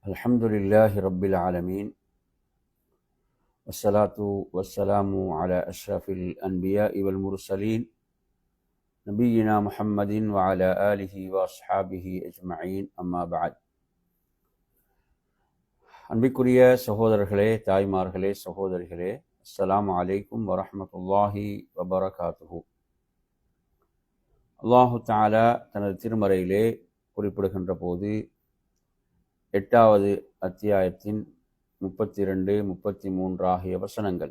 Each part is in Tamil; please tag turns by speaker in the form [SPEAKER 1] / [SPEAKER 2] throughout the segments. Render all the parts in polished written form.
[SPEAKER 1] الحمد لله رب العالمين والصلاة والسلام على أشرف الأنبياء والمرسلين نبينا محمد وعلى آله وأصحابه أجمعين أما بعد. அன்பிற்குரிய சகோதரர்களே, தாய்மார்களே, சகோதரிகளே, அஸ்ஸலாமு அலைக்கும் வரஹ்மத்துல்லாஹி வபரகாத்துஹு. அல்லாஹு தஆலா தனது திருமறையிலே குறிப்பிடுகின்ற போது 8வது அத்தியாயத்தின் 32, 33 ஆகிய வசனங்கள்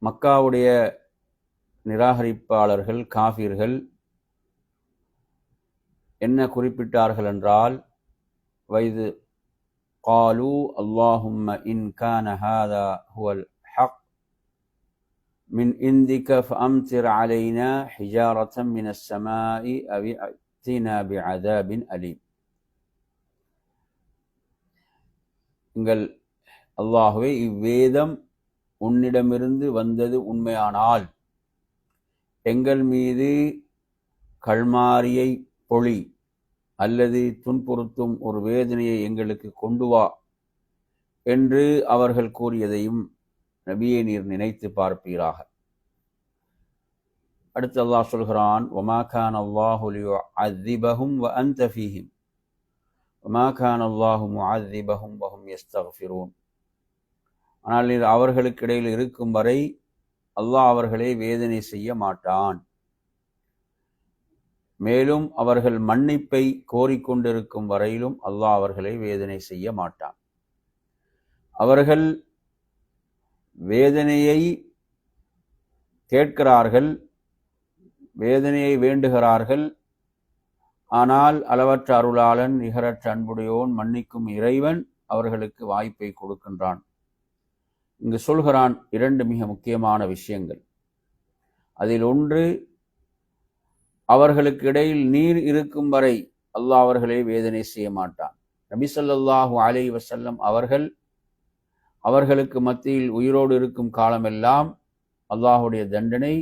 [SPEAKER 1] மக்காவுடைய நிராகரிப்பாளர்கள், காஃபிர்கள் என்ன குறிப்பிட்டார்கள் என்றால், வைது காலு அல்லாஹும்ம இன் கான ஹாதா ஹுவல் ஹக் மின் இந்திக ஃபஅம்திர் அலைனா ஹிஜாரத்தம் மினஸ் ஸமாஇ அவ் இஅ்தினா பிஅதாபின் அலீம். எங்கள் அல்லாஹுவே, இவ்வேதம் உன்னிடமிருந்து வந்தது உண்மையானால் எங்கள் மீது கல்மாரியை பொழி அல்லது துன்புறுத்தும் ஒரு வேதனையை எங்களுக்கு கொண்டு வா என்று அவர்கள் கூறியதையும் நபியை நீர் நினைத்து பார்ப்பீராக. அடுத்து அல்லாஹ் சொல்கிறான், வமா கான அல்லாஹு லியுஅذிபஹும் வ அன்த ஃபீஹிம் வமா கான அல்லாஹு முஅذிபஹும் வ ஹும் யஸ்தக்ஃபிரூன். ஆனால் நீர் அவர்களுக்கு இடையில் இருக்கும் வரை அல்லாஹ் அவர்களை வேதனை செய்ய மாட்டான். மேலும் அவர்கள் மன்னிப்பை கோரிக்கொண்டிருக்கும் வரையிலும் அல்லாஹ் அவர்களை வேதனை செய்ய மாட்டான். அவர்கள் வேதனையை கேட்கிறார்கள், வேதனையை வேண்டுகிறார்கள். ஆனால் அளவற்ற அருளாளன், நிகரற்ற அன்புடையோன், மன்னிக்கும் இறைவன் அவர்களுக்கு வாய்ப்பை கொடுக்கின்றான். இங்கு சொல்கிறான் 2 மிக முக்கியமான விஷயங்கள். அதில் ஒன்று, அவர்களுக்கு இடையில் நீர் இருக்கும் வரை அல்லாஹ் அவர்களை வேதனை செய்ய மாட்டான். நபி ஸல்லல்லாஹு அலைஹி வஸல்லம் அவர்களுக்கு மத்தியில் உயிரோடு இருக்கும் காலமெல்லாம் அல்லாஹுடைய தண்டனை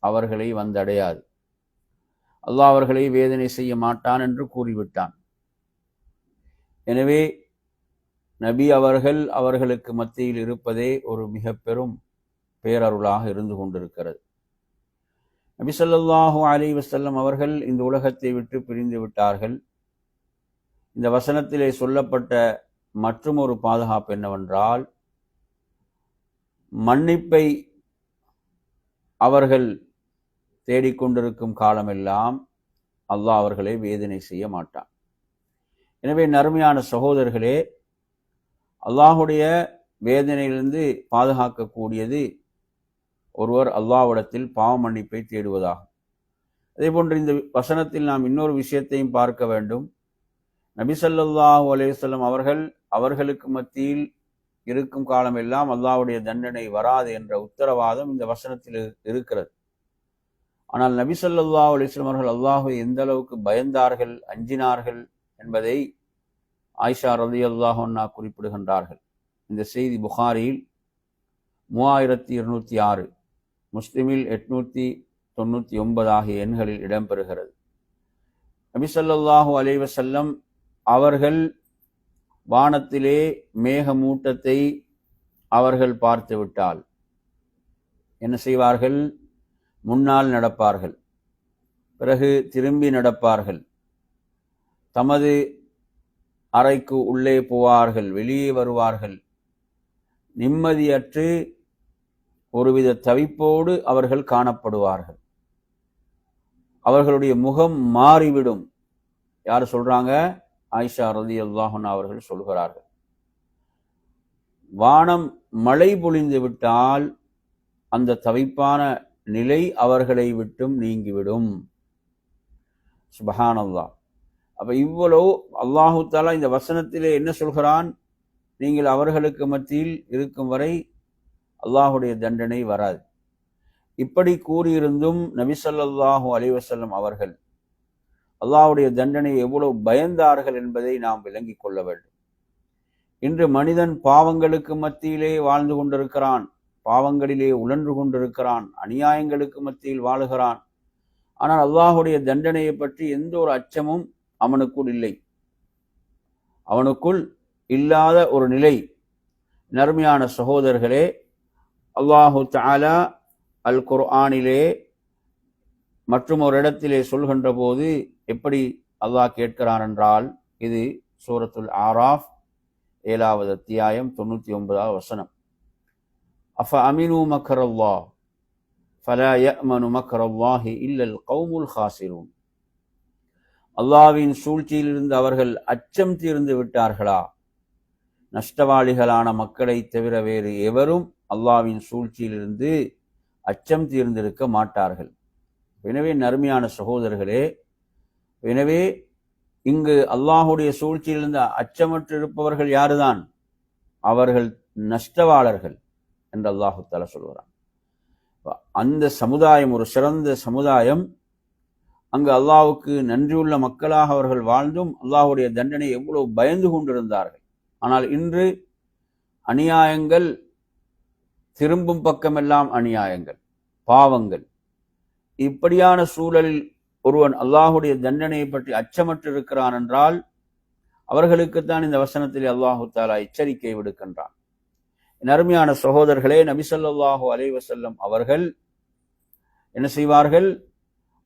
[SPEAKER 1] அவர்களை வந்தடையாது. அல்லாஹ் அவர்களை வேதனை செய்ய மாட்டான் என்று கூறிவிட்டான். எனவே நபி அவர்களுக்கு மத்தியில் இருப்பதே ஒரு மிக பெரும் பேரருளாக இருந்து கொண்டிருக்கிறது. நபி ஸல்லல்லாஹு அலைஹி வஸல்லம் அவர்கள் இந்த உலகத்தை விட்டு பிரிந்து விட்டார்கள். இந்த வசனத்திலே சொல்லப்பட்ட மற்றும் ஒரு பாதுகாப்பு என்னவென்றால், மன்னிப்பை அவர்கள் தேடிக்கொண்டிருக்கும் காலமெல்லாம் அல்லாஹ் அவர்களை வேதனை செய்ய மாட்டான். எனவே நறுமையான சகோதரர்களே, அல்லாஹுடைய வேதனையிலிருந்து பாதுகாக்கக்கூடியது ஒருவர் அல்லாஹ்விடத்தில் பாவ மன்னிப்பை தேடுவதாகும். அதே போன்று இந்த வசனத்தில் நாம் இன்னொரு விஷயத்தையும் பார்க்க வேண்டும். நபி ஸல்லல்லாஹு அலைஹி வஸல்லம் அவர்களுக்கு மத்தியில் இருக்கும் காலம் எல்லாம் அல்லாஹ்வுடைய தண்டனை வராது என்ற உத்தரவாதம் இந்த வசனத்தில் இருக்கிறது. ஆனால் நபி ஸல்லல்லாஹு அலைஹி வஸல்லம் அவர்கள் அல்லாஹ்வை எந்த அளவுக்கு பயந்தார்கள், அஞ்சினார்கள் என்பதை ஆயிஷா ரலியல்லாஹு அன்ஹா குறிப்பிடுகின்றார்கள். இந்த செய்தி புகாரியில் 3206, முஸ்லிமில் 899 ஆகிய எண்களில் இடம்பெறுகிறது. நபி ஸல்லல்லாஹு அலைஹி வஸல்லம் அவர்கள் வானத்திலே மேகமூட்டத்தை அவர்கள் பார்த்து விட்டால் என்ன செய்வார்கள்? முன்னால் நடப்பார்கள், பிறகு திரும்பி நடப்பார்கள், தமது அறைக்கு உள்ளே போவார்கள், வெளியே வருவார்கள். நிம்மதியற்று ஒருவித தவிப்போடு அவர்கள் காணப்படுவார்கள். அவர்களுடைய முகம் மாறிவிடும். யார் சொல்றாங்க? ஆயிஷா ரலியல்லாஹு அன்ஹா அவர்கள் சொல்கிறார்கள். வானம் மழை பொழிந்து விட்டால் அந்த தவிப்பான நிலை அவர்களை விட்டும் நீங்கிவிடும். சுப்ஹானல்லாஹ். அப்ப இவ்வளவு அல்லாஹு தஆலா இந்த வசனத்திலே என்ன சொல்கிறான்? நீங்கள் அவர்களுக்கு மத்தியில் இருக்கும் வரை அல்லாஹுடைய தண்டனை வராது. இப்படி கூறியிருந்தும் நபி ஸல்லல்லாஹு அலைஹி வஸல்லம் அவர்கள் அல்லாஹ்வுடைய தண்டனை எவ்வளவு பயந்தார்கள் என்பதை நாம் விளங்கிக் கொள்ள வேண்டும். இன்று மனிதன் பாவங்களுக்கு மத்தியிலே வாழ்ந்து கொண்டிருக்கிறான், பாவங்களிலே உழன்று கொண்டிருக்கிறான், அநியாயங்களுக்கு மத்தியில் வாழுகிறான். ஆனால் அல்லாஹுடைய தண்டனையை பற்றி எந்த ஒரு அச்சமும் அவனுக்குள் இல்லை. அவனுக்குள் இல்லாத ஒரு நிலை. நறுமையான சகோதரர்களே, அல்லாஹு தஆலா அல் குர்ஆனிலே மற்றும் ஒரு இடத்திலே சொல்கின்ற போது எப்படி அல்லாஹ் கேட்கிறான் என்றால், இது சூரத்துல் ஆராஃப் 7வது அத்தியாயம் 99வது வசனம். அஃப அமினு மக்கரல்லாஹ் ஃபலா யஅமனு மக்கரல்லாஹி இல்லல் கௌமுல் காசிரூன். அல்லாஹ்வின் சூழ்ச்சியிலிருந்து அவர்கள் அச்சம் தீர்ந்து விட்டார்களா? நஷ்டவாளிகளான மக்களை தவிர வேறு எவரும் அல்லாஹ்வின் சூழ்ச்சியிலிருந்து அச்சம் தீர்ந்திருக்க மாட்டார்கள். எனவே நறுமையான சகோதரர்களே, எனவே இங்கு அல்லாஹுடைய சூழ்ச்சியிலிருந்து அச்சமற்று இருப்பவர்கள் யாருதான்? அவர்கள் நஷ்டவாளர்கள் என்று அல்லாஹு தஆலா சொல்கிறான். அந்த சமுதாயம் ஒரு சிறந்த சமுதாயம். அங்கு அல்லாஹ்வுக்கு நன்றியுள்ள மக்களாக அவர்கள் வாழ்ந்தும் அல்லாஹுடைய தண்டனை எவ்வளவு பயந்து கொண்டிருந்தார்கள். ஆனால் இன்று அநியாயங்கள் திரும்பும் பக்கமெல்லாம் அநியாயங்கள், பாவங்கள். இப்படியான சூழலில் ஒருவன் அல்லாஹுடைய தண்டனையை பற்றி அச்சமற்று இருக்கிறான் என்றால் அவர்களுக்குத்தான் இந்த வசனத்தில் அல்லாஹு தஆலா எச்சரிக்கை விடுக்கின்றான். அருமையான சகோதரர்களே, நபி ஸல்லல்லாஹு அலைஹி வஸல்லம் அவர்கள் என்ன செய்வார்கள்?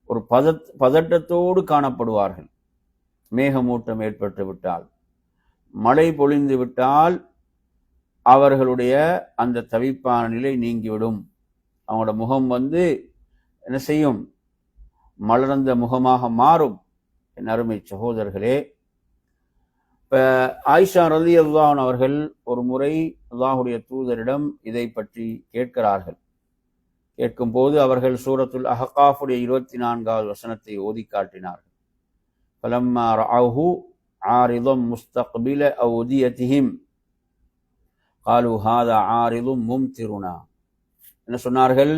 [SPEAKER 1] ஒரு பதட்டத்தோடு காணப்படுவார்கள். மேகமூட்டம் ஏற்பட்டு விட்டால், மழை பொழிந்து விட்டால் அவர்களுடைய அந்த தவிப்பான நிலை நீங்கிவிடும். அவங்களோட முகம் என்ன செய்யும்? மலர்ந்த முகமாக மாறும். என் அருமை சகோதரர்களே, இப்ப ஆயிஷா ரலியல்லாஹு அன்ஹா அவர்கள் ஒரு முறை அல்லாஹுடைய தூதரிடம் இதை பற்றி கேட்கிறார்கள். கேட்கும் போது அவர்கள் சூரத்துல் அஹ்காஃபுடைய 24வது வசனத்தை ஓதி காட்டினார்கள். ஃபலம்மா ரஅஹு ஆரிதம் முஸ்தக்பில அவ்தியதிஹிம் காலு ஹாதா ஆரிதும் மும்திருனா. என்ன சொன்னார்கள்?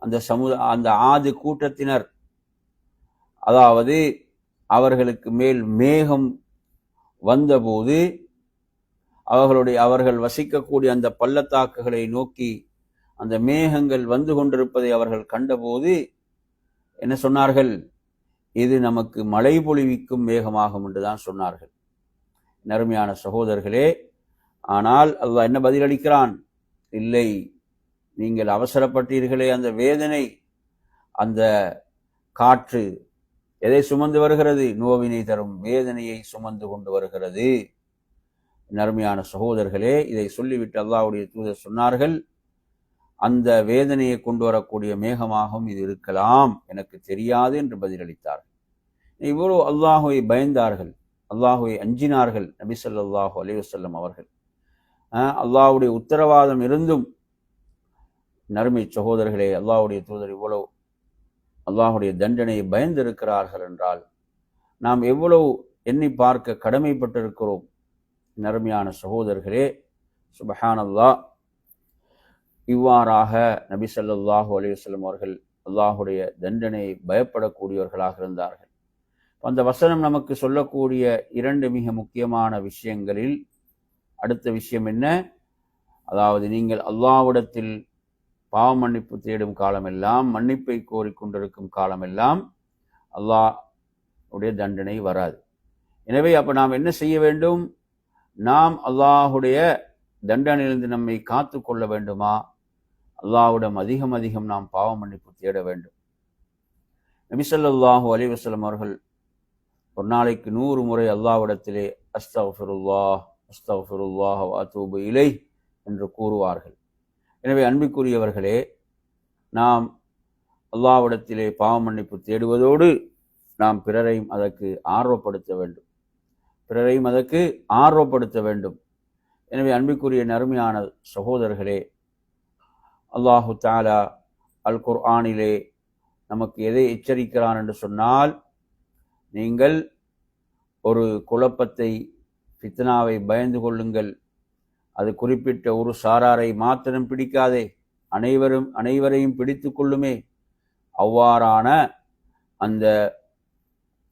[SPEAKER 1] அந்த ஆது கூட்டத்தினர், அதாவது அவர்களுக்கு மேல் மேகம் வந்தபோது அவர்கள் வசிக்கக்கூடிய அந்த பள்ளத்தாக்குகளை நோக்கி அந்த மேகங்கள் வந்து கொண்டிருப்பதை அவர்கள் கண்டபோது என்ன சொன்னார்கள்? இது நமக்கு மழை பொழிவிக்கும் மேகமாகும் என்றுதான் சொன்னார்கள். நறுமையான சகோதரர்களே, ஆனால் அல்லாஹ் என்ன பதிலளிக்கிறான்? இல்லை, நீங்கள் அவசரப்பட்டீர்களே. அந்த வேதனை, அந்த காற்று எதை சுமந்து வருகிறது? நோவினை தரும் வேதனையை சுமந்து கொண்டு வருகிறது. நறுமையான சகோதரர்களே, இதை சொல்லிவிட்டு அல்லாஹ்வுடைய தூதர் சொன்னார்கள், அந்த வேதனையை கொண்டு வரக்கூடிய மேகமாகவும் இது இருக்கலாம், எனக்கு தெரியாது என்று பதிலளித்தார்கள். இவ்வளவு அல்லாஹுவை பயந்தார்கள், அல்லாஹுவை அஞ்சினார்கள் நபி ஸல்லல்லாஹு அலைஹி வஸல்லம் அவர்கள். அல்லாஹ்வுடைய உத்தரவாதம் இருந்தும் நறுமை சகோதரர்களே, அல்லாஹ்வுடைய தூதர் இவ்வளவு அல்லாஹுடைய தண்டனையை பயந்திருக்கிறார்கள் என்றால் நாம் எவ்வளவு எண்ணி பார்க்க கடமைப்பட்டிருக்கிறோம். நறுமையான சகோதரர்களே, சுப்ஹானல்லாஹ். இவ்வாறாக நபி ஸல்லல்லாஹு அலைஹி வஸல்லம் அவர்கள் அல்லாஹுடைய தண்டனையை பயப்படக்கூடியவர்களாக இருந்தார்கள். அந்த வசனம் நமக்கு சொல்லக்கூடிய இரண்டு மிக முக்கியமான விஷயங்களில் அடுத்த விஷயம் என்ன? அதாவது நீங்கள் அல்லாஹ்விடத்தில் பாவ மன்னிப்பு தேடும் காலமெல்லாம், மன்னிப்பை கோரிக்கொண்டிருக்கும் காலமெல்லாம் அல்லாஹ்வுடைய தண்டனை வராது. எனவே அப்ப நாம் என்ன செய்ய வேண்டும்? நாம் அல்லாஹுடைய தண்டனையிலிருந்து நம்மை காத்து கொள்ள வேண்டுமா? அல்லாஹ்விடம் அதிகம் அதிகம் நாம் பாவ மன்னிப்பு தேட வேண்டும். நபி ஸல்லல்லாஹு அலைஹி வஸல்லம் அவர்கள் ஒரு நாளைக்கு 100 முறை அல்லாஹ்விடத்திலே அஸ்தக்ஃபிருல்லாஹ் அஸ்தக்ஃபிருல்லாஹ் வ அதூபு இலைஹ் என்று கூறுவார்கள். எனவே அன்பிற்குரியவர்களே, நாம் அல்லாஹ்விடத்திலே பாவ மன்னிப்பு தேடுவதோடு நாம் பிறரையும் அதற்கு ஆர்வப்படுத்த வேண்டும். எனவே அன்பிற்குரிய நறுமையான சகோதரர்களே, அல்லாஹு தஆலா அல் குர்ஆனிலே நமக்கு எதை எச்சரிக்கிறான் என்று சொன்னால், நீங்கள் ஒரு குழப்பத்தை, ஃபித்னாவை பயந்து கொள்ளுங்கள். அது குறிப்பிட்ட ஒரு சாராரை மாத்திரம் பிடிக்காதே, அனைவரையும் பிடித்து கொள்ளுமே. அவ்வாறான அந்த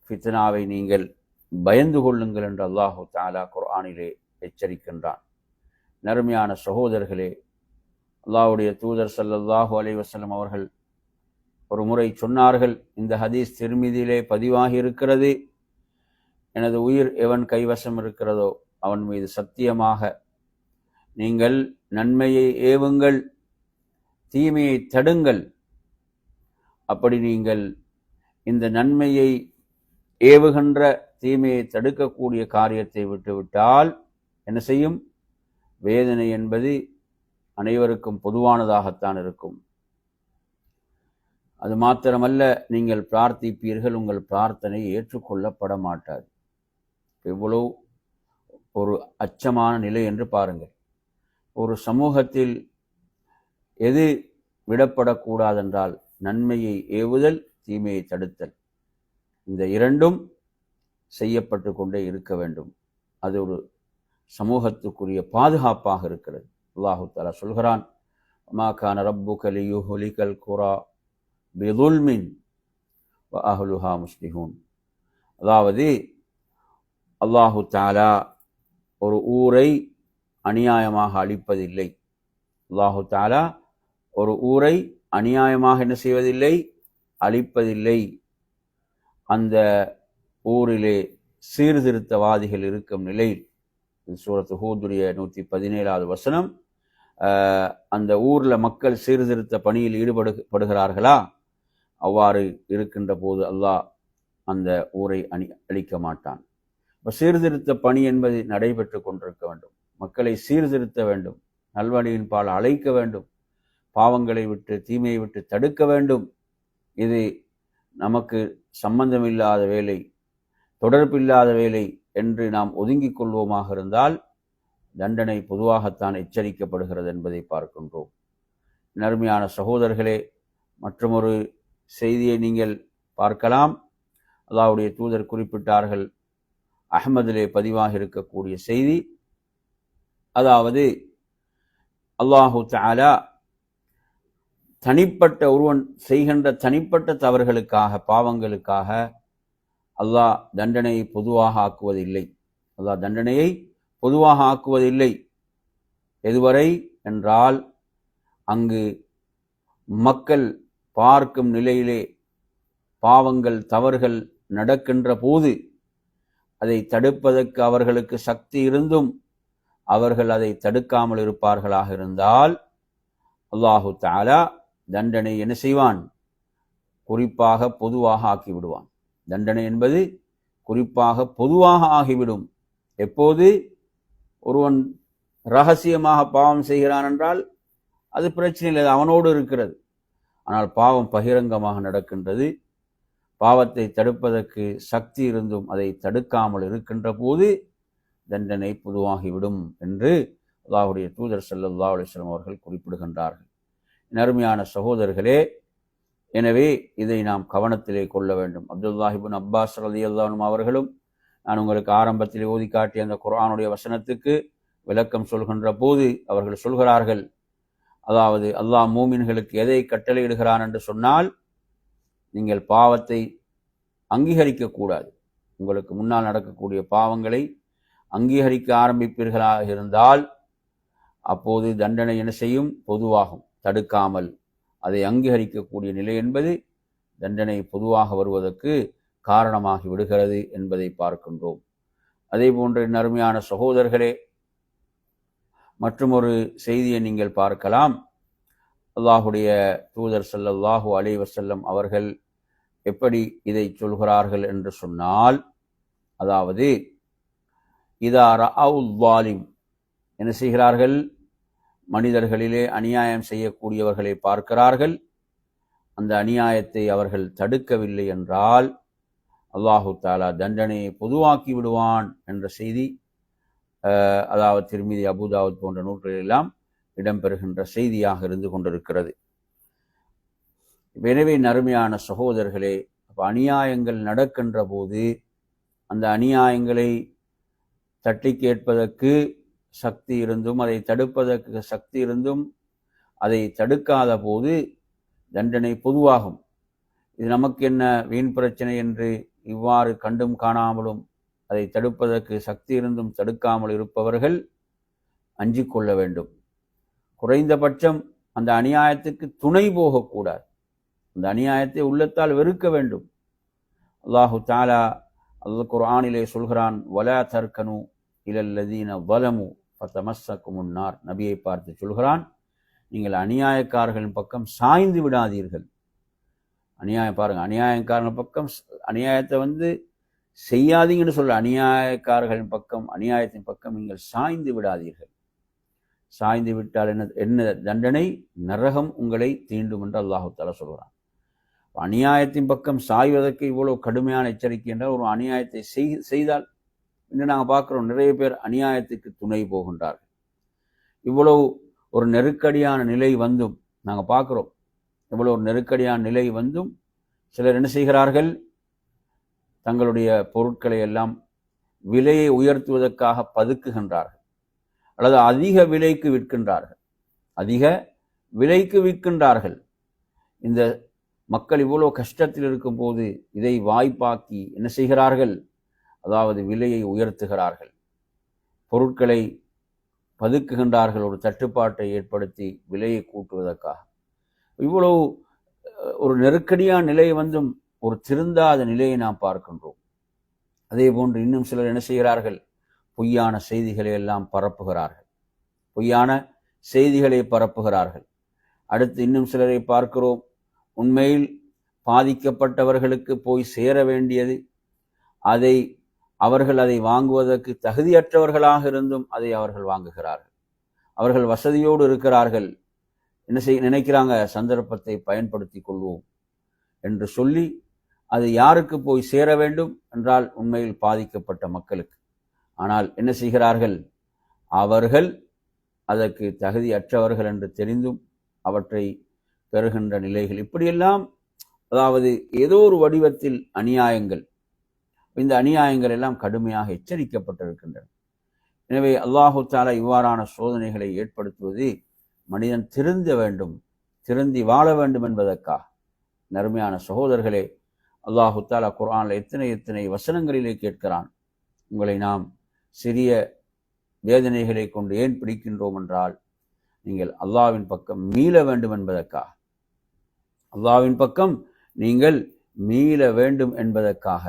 [SPEAKER 1] ஃபித்னாவை நீங்கள் பயந்து கொள்ளுங்கள் என்று அல்லாஹு தஆலா குர்ஆனிலே எச்சரிக்கின்றான். நறுமையான சகோதரர்களே, அல்லாஹ்வுடைய தூதர் ஸல்லல்லாஹு அலைஹி வஸல்லம் அவர்கள் ஒரு முறை சொன்னார்கள், இந்த ஹதீஸ் திர்மிதியிலே பதிவாகி இருக்கிறது, எனது உயிர் எவன் கைவசம் இருக்கிறதோ அவன் மீது சத்தியமாக நீங்கள் நன்மையை ஏவுங்கள், தீமையை தடுங்கள். அப்படி நீங்கள் இந்த நன்மையை ஏவுகின்ற தீமையை தடுக்கக்கூடிய காரியத்தை விட்டுவிட்டால் என்ன செய்யும்? வேதனை என்பது அனைவருக்கும் பொதுவானதாகத்தான் இருக்கும். அது மாத்திரமல்ல, நீங்கள் பிரார்த்திப்பீர்கள், உங்கள் பிரார்த்தனை ஏற்றுக்கொள்ளப்பட மாட்டாது. எவ்வளவு ஒரு அச்சமான நிலை என்று பாருங்கள். ஒரு சமூகத்தில் எது விடப்படக்கூடாதென்றால் நன்மையை ஏவுதல், தீமையை தடுத்தல். இந்த இரண்டும் செய்யப்பட்டு கொண்டே இருக்க வேண்டும். அது ஒரு சமூகத்துக்குரிய பாதுகாப்பாக இருக்கிறது. அல்லாஹு தஆலா சொல்கிறான், மா கான ரப்புக லியுஹ்லிகல் குரா பிதுல்மின் வ அஹ்லுஹா முஸ்லிஹூன். அதாவது அல்லாஹு தஆலா ஒரு ஊரை அநியாயமாக அழிப்பதில்லை. அல்லாஹு தஆலா ஒரு ஊரை அநியாயமாக என்ன செய்வதில்லை? அழிப்பதில்லை. அந்த ஊரிலே சீர்திருத்தவாதிகள் இருக்கும் நிலையில், சூரத்து ஹூதுடைய 117வது வசனம், அந்த ஊர்ல மக்கள் சீர்திருத்த பணியில் ஈடுபடுகிறார்களா? அவ்வாறு இருக்கின்ற போது அல்லாஹ் அந்த ஊரை அழிக்க மாட்டான். சீர்திருத்த பணி என்பது நடைபெற்று கொண்டிருக்க வேண்டும். மக்களை சீர்திருத்த வேண்டும், நல்வழியின் பால் அழைக்க வேண்டும், பாவங்களை விட்டு தீமையை விட்டு தடுக்க வேண்டும். இது நமக்கு சம்பந்தமில்லாத வேலை, தொடர்பில்லாத வேலை என்று நாம் ஒதுங்கிக் கொள்வோமாக இருந்தால் தண்டனை பொதுவாகத்தான் எச்சரிக்கப்படுகிறது என்பதை பார்க்கின்றோம். நறுமையான சகோதரர்களே, மற்றொரு செய்தியை நீங்கள் பார்க்கலாம். அல்லாஹ்வுடைய தூதர் குறிப்பிட்டார்கள், அஹ்மதிலே பதிவாக இருக்கக்கூடிய செய்தி, அதாவது அல்லாஹு தஆலா தனிப்பட்ட ஒருவன் செய்கின்ற தனிப்பட்ட தவறுகளுக்காக, பாவங்களுக்காக அல்லாஹ் தண்டனையை பொதுவாக ஆக்குவதில்லை. அல்லாஹ் தண்டனையை பொதுவாக ஆக்குவதில்லை. எதுவரை என்றால், அங்கு மக்கள் பார்க்கும் நிலையிலே பாவங்கள் தவறுகள் நடக்கின்ற போது அதை தடுப்பதற்கு அவர்களுக்கு சக்தி இருந்தும் அவர்கள் அதை தடுக்காமல் இருப்பார்களாக இருந்தால் அல்லாஹு தஆலா தண்டனை என்ன செய்வான்? குறிப்பாக பொதுவாக ஆக்கிவிடுவான். தண்டனை என்பது குறிப்பாக பொதுவாக ஆகிவிடும். எப்போது? ஒருவன் ரகசியமாக பாவம் செய்கிறான் என்றால் அது பிரச்சனை இல்லை, அவனோடு இருக்கிறது. ஆனால் பாவம் பகிரங்கமாக நடக்கின்றது, பாவத்தை தடுப்பதற்கு சக்தி இருந்தும் அதை தடுக்காமல் இருக்கின்ற போது தண்டனை பொதுவாகிவிடும் என்று அல்லாஹ்வுடைய தூதர் ஸல்லல்லாஹு அலைஹி வஸல்லம் அவர்கள் குறிப்பிடுகின்றார்கள். அருமையான சகோதரர்களே, எனவே இதை நாம் கவனத்திலே கொள்ள வேண்டும். அப்துல்லாஹ் இப்னு அப்பாஸ் ரலியல்லாஹு அன்ஹு அவர்களும், நான் உங்களுக்கு ஆரம்பத்தில் ஓதி காட்டிய அந்த குர்ஆனுடைய வசனத்துக்கு விளக்கம் சொல்கின்ற போது அவர்கள் சொல்கிறார்கள், அதாவது அல்லாஹ் மூமின்களுக்கு எதை கட்டளையிடுகிறான் என்று சொன்னால், நீங்கள் பாவத்தை அங்கீகரிக்க கூடாது. உங்களுக்கு முன்னால் நடக்கக்கூடிய பாவங்களை அங்கீகரிக்க ஆரம்பிப்பீர்களாக இருந்தால் அப்போது தண்டனை என்ன செய்யும்? பொதுவாகும். தடுக்காமல் அதை அங்கீகரிக்கக்கூடிய நிலை என்பது தண்டனை பொதுவாக வருவதற்கு காரணமாகி விடுகிறது என்பதை பார்க்கின்றோம். அதே போன்று அருமையான சகோதரர்களே, மற்றொரு செய்தியை நீங்கள் பார்க்கலாம். அல்லாஹுடைய தூதர் ஸல்லல்லாஹு அலைஹி வஸல்லம் அவர்கள் எப்படி இதை சொல்கிறார்கள் என்று சொன்னால், அதாவது இதா ரஅவுல் ஸாலிம், என்ன செய்கிறார்கள்? மனிதர்களிலே அநியாயம் செய்யக்கூடியவர்களை பார்க்கிறார்கள், அந்த அநியாயத்தை அவர்கள் தடுக்கவில்லை என்றால் அல்லாஹு தஆலா தண்டனையை பொதுவாக்கி விடுவான் என்ற செய்தி, அதாவது திர்மிதி, அபூதாவுத் போன்ற நூல்களெல்லாம் இடம்பெறுகின்ற செய்தியாக இருந்து கொண்டிருக்கிறது. எனவே நறுமையான சகோதரர்களே, அநியாயங்கள் நடக்கின்ற போது அந்த அநியாயங்களை தட்டி கேட்பதற்கு சக்தி இருந்தும் அதை தடுப்பதற்கு சக்தி இருந்தும் அதை தடுக்காத போது தண்டனை பொதுவாகும். இது நமக்கு என்ன வீண் பிரச்சனை என்று இவ்வாறு கண்டும் காணாமலும் அதை தடுப்பதற்கு சக்தி இருந்தும் தடுக்காமல் இருப்பவர்கள் அஞ்சிக் கொள்ள வேண்டும். குறைந்தபட்சம் அந்த அநியாயத்துக்கு துணை போகக்கூடாது. அந்த அநியாயத்தை உள்ளத்தால் வெறுக்க வேண்டும். அல்லாஹு தஆலா அல்லாஹ் குர்ஆனிலே சொல்கிறான், வலா தர்கனு இலல்லதீன வலமு ஃபதமஸ்ஸகுமுன் நார். நபியை பார்த்து சொல்கிறான், நீங்கள் அநியாயக்காரர்களின் பக்கம் சாய்ந்து விடாதீர்கள். அநியாயம் பாருங்க, அநியாயக்காரர்கள் பக்கம் அநியாயத்தை செய்யாதீங்கன்னு சொல்ல, அநியாயக்காரர்களின் பக்கம் அநியாயத்தின் பக்கம் நீங்கள் சாய்ந்து விடாதீர்கள். சாய்ந்து விட்டால் என்ன தண்டனை? நரகம் உங்களை தீண்டும் என்று அல்லாஹு தஆலா சொல்கிறான். அநியாயத்தின் பக்கம் சாய்வதற்கு இவ்வளவு கடுமையான எச்சரிக்கை என்றால், ஒரு அநியாயத்தை செய்தால் இன்னும் நாங்கள் பார்க்குறோம், நிறைய பேர் அநியாயத்துக்கு துணை போகின்றார்கள். இவ்வளவு ஒரு நெருக்கடியான நிலை வந்தும் நாங்கள் பார்க்குறோம், இவ்வளவு ஒரு நெருக்கடியான நிலை வந்தும் சிலர் என்ன செய்கிறார்கள்? தங்களுடைய பொருட்களை எல்லாம் விலையை உயர்த்துவதற்காக பதுக்குகின்றார்கள், அல்லது அதிக விலைக்கு விற்கின்றார்கள். அதிக விலைக்கு விற்கின்றார்கள். இந்த மக்கள் இவ்வளோ கஷ்டத்தில் இருக்கும் போது இதை வாய்ப்பாக்கி என்ன செய்கிறார்கள்? அதாவது விலையை உயர்த்துகிறார்கள், பொருட்களை பதுக்குகின்றார்கள், ஒரு தட்டுப்பாட்டை ஏற்படுத்தி விலையை கூட்டுவதற்காக. இவ்வளவு ஒரு நெருக்கடியான நிலை வந்தும் ஒரு திருந்தாத நிலையை நாம் பார்க்கின்றோம். அதே போன்று இன்னும் சிலர் என்ன செய்கிறார்கள்? பொய்யான செய்திகளை எல்லாம் பரப்புகிறார்கள், பொய்யான செய்திகளை பரப்புகிறார்கள். அடுத்து இன்னும் சிலரை பார்க்கிறோம், உண்மையில் பாதிக்கப்பட்டவர்களுக்கு போய் சேர வேண்டியது, அவர்கள் அதை வாங்குவதற்கு தகுதியற்றவர்களாக இருந்தும் அதை அவர்கள் வாங்குகிறார்கள். அவர்கள் வசதியோடு இருக்கிறார்கள், என்ன நினைக்கிறாங்க? சந்தர்ப்பத்தை பயன்படுத்தி கொள்வோம் என்று சொல்லி அது யாருக்கு போய் சேர வேண்டும் என்றால் உண்மையில் பாதிக்கப்பட்ட மக்களுக்கு. ஆனால் என்ன செய்கிறார்கள்? அவர்கள் அதற்கு தகுதியற்றவர்கள் என்று தெரிந்தும் அவற்றை பெறுகின்ற நிலைகள். இப்படியெல்லாம் அதாவது ஏதோ ஒரு வடிவத்தில் அநியாயங்கள், இந்த அநியாயங்கள் எல்லாம் கடுமையாக எச்சரிக்கப்பட்டிருக்கின்றன. எனவே அல்லாஹு தஆலா இவ்வாறான சோதனைகளை ஏற்படுத்துவது மனிதன் திருந்த வேண்டும், திருந்தி வாழ வேண்டும் என்பதற்காக. நறுமையான சகோதரர்களே, அல்லாஹு தஆலா குர்ஆனில் எத்தனை வசனங்களிலே கேட்கிறான், உங்களை நாம் சிறிய வேதனைகளை கொண்டு ஏன் பிடிக்கின்றோம் என்றால், நீங்கள் அல்லாஹ்வின் பக்கம் மீள வேண்டும் என்பதற்காக, அல்லாஹ்வின் பக்கம் நீங்கள் மீள வேண்டும் என்பதற்காக.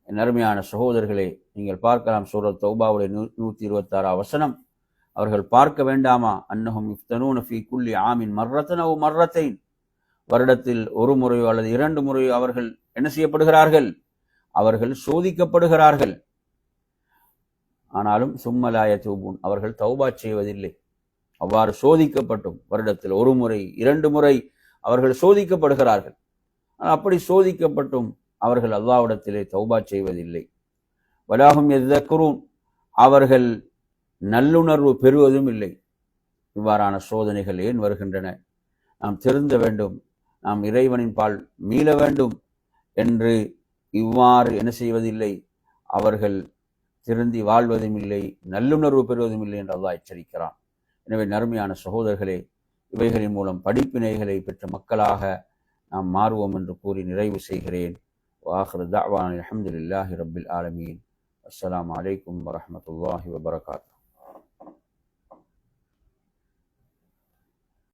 [SPEAKER 1] நறுமையான சகோதரர்களே, நீங்கள் பார்க்கலாம், சூரத் தௌபாவுடைய 126 வசனம், அவர்கள் பார்க்க வேண்டாமா? அன்னஹும் யுஃப்தனூன ஃபீ குல்லி ஆமின் மர்ரத்தன் அவ் மர்ரத்தைன், வருடத்தில் ஒரு முறையோ அல்லது 2 முறையோ அவர்கள் என்ன செய்யப்படுகிறார்கள்? அவர்கள் சோதிக்கப்படுகிறார்கள். ஆனாலும் சும்ம லா யதூபூன், அவர்கள் தௌபா செய்வதில்லை. அவ்வாறு சோதிக்கப்பட்டும் வருடத்தில் 1 முறை 2 முறை அவர்கள் சோதிக்கப்படுகிறார்கள். அப்படி சோதிக்கப்பட்டும் அவர்கள் அல்லாஹ்விடத்திலே தௌபா செய்வதில்லை. வலாஹும் யذكرون, அவர்கள் நல்லுணர்வு பெறுவதும் இல்லை. இவ்வாறான சோதனைகள் ஏன் வருகின்றன? நாம் திருந்த வேண்டும், நாம் இறைவனின் பால் மீள வேண்டும் என்று இவ்வாறு என்ன செய்வதில்லை, அவர்கள் திருந்தி வாழ்வதும் இல்லை, நல்லுணர்வு பெறுவதும் இல்லை என்று அல்லாஹ் எச்சரிக்கிறான். எனவே நறுமையான சகோதரர்களே, இவைகளின் மூலம் படிப்பினைகளை பெற்ற மக்களாக நாம் மாறுவோம் என்று கூறி நிறைவு செய்கிறேன். வாஹிரு தஅவானா அல்ஹம்துலில்லாஹி ரப்பில் ஆலமீன். அஸ்ஸலாமு அலைக்கும் வரஹ்மத்துல்லாஹி வபரகாத்துஹு.